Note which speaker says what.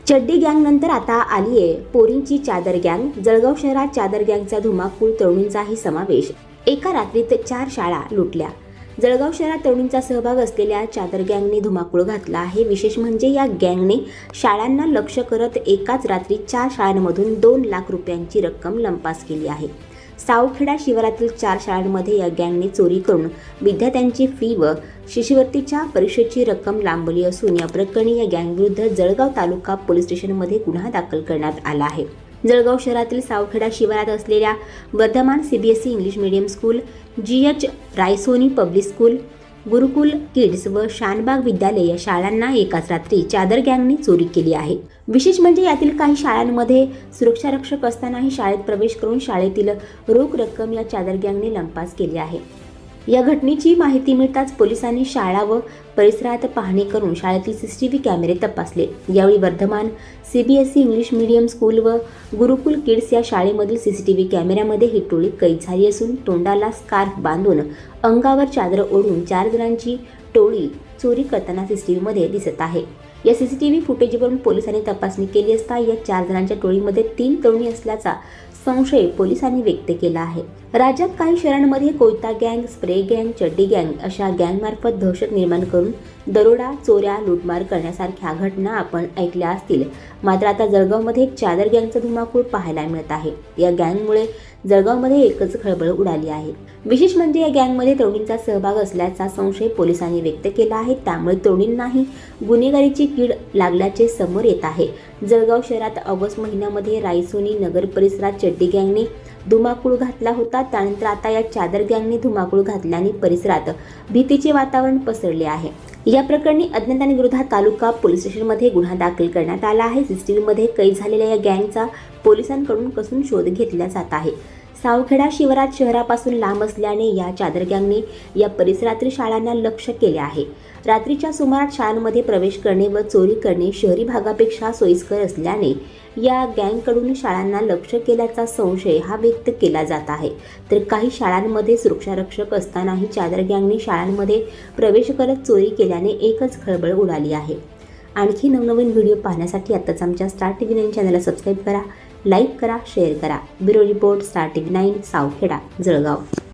Speaker 1: चड्डी गँगनंतर आता आली आहे पोरींची चादर गँग. जळगाव शहरात चादर गँगचा धुमाकूळ, तरुणींचाही समावेश. एका रात्रीत 4 शाळा लुटल्या. जळगाव शहरात तरुणींचा सहभाग असलेल्या चादर गँगने धुमाकूळ घातला आहे. विशेष म्हणजे या गँगने शाळांना लक्ष्य करत एकाच रात्री 4 शाळांमधून 2 लाख रुपयांची रक्कम लंपास केली आहे. सावखेडा शिवारातील 4 शाळांमध्ये या गँगने चोरी करून विद्यार्थ्यांची फी व शिष्यवृत्तीच्या परीक्षेची रक्कम लांबवली असून या प्रकरणी या गँगविरुद्ध जळगाव तालुका पोलीस स्टेशनमध्ये गुन्हा दाखल करण्यात आला आहे. जळगाव शहरातील सावखेडा शिवारात असलेल्या Vardhaman CBSE English medium school, GH Raisoni public school, Gurukul kids व शानबाग विद्यालय या शाळांना एकाच रात्री चादर गँगने चोरी केली आहे. विशेष म्हणजे यातील काही शाळांमध्ये सुरक्षारक्षक असतानाही शाळेत प्रवेश करून शाळेतील रोख रक्कम या चादर गँगने लंपास केली आहे. या घटनेची माहिती मिळताच पोलिसांनी शाळा व परिसरात पाहणी करून शाळेतील CCTV कॅमेरे तपासले. यावेळी Vardhaman CBSE English medium school व गुरुकुल किड्स या शाळेमधील CCTV कॅमेऱ्यामध्ये ही टोळी कैद झाली असून तोंडाला स्कार्फ बांधून अंगावर चादर ओढून 4 जणांची टोळी चोरी करताना CCTVमध्ये दिसत आहे. या CCTV फुटेजवरून पोलिसांनी तपासणी केली असता या 4 जणांच्या टोळीमध्ये 3 तरुणी असल्याचा संशय पोलिसांनी व्यक्त केला आहे. राज्यात काही शहरांमध्ये कोयता गँग, स्प्रे गँग, चड्डी गँग अशा गँगमार्फत दहशत निर्माण करून दरोडा, चोऱ्या, लूटमार करण्यासारख्या घटना आपण ऐकल्या असतील. मात्र आता जळगावमध्ये चादर गँगचा धुमाकूळ पाहायला मिळत आहे. या गँगमुळे जळगावमध्ये एकच खळबळ उडाली आहे. विशेष म्हणजे या गँगमध्ये तरुणींचा सहभाग असल्याचा संशय पोलिसांनी व्यक्त केला आहे. त्यामुळे तरुणींनाही गुन्हेगारीची कीड लागल्याचे समोर येत आहे. जळगाव शहरात ऑगस्ट महिन्यामध्ये रायसोनी नगर परिसरात चड्डी गँगने धुमाकूळ घातला होता. त्यानंतर आता या चादर गँगने धुमाकूळ घातल्याने परिसरात भीतीचे वातावरण पसरले आहे. या प्रकरणी अज्ञातांविरोधात तालुका पोलीस स्टेशनमध्ये गुन्हा दाखल करण्यात आला आहे. CCTVमध्ये कैद झालेल्या या गँगचा पोलिसांकडून कसून शोध घेतला जात आहे. सावखेडा शिवारात शहरापासून लांब असल्याने या चादर गँगने या परिसरातील शाळांना लक्ष्य केले आहे. रात्रीच्या सुमारास शाळांमध्ये प्रवेश करणे व चोरी करणे शहरी भागापेक्षा सोयीस्कर असल्याने या गँगकडून शाळांना लक्ष्य केल्याचा संशय हा व्यक्त केला जात आहे. तर काही शाळांमध्ये सुरक्षारक्षक असतानाही चादर गँगने शाळांमध्ये प्रवेश करत चोरी केल्याने एकच खळबळ उडाली आहे. आणखी नवनवीन व्हिडिओ पाहण्यासाठी आत्ताच आमच्या स्टार TV9 चॅनलला सबस्क्राईब करा, लाईक करा, शेअर करा. Bureau report, star TV9 Savkheda, Jalgaon.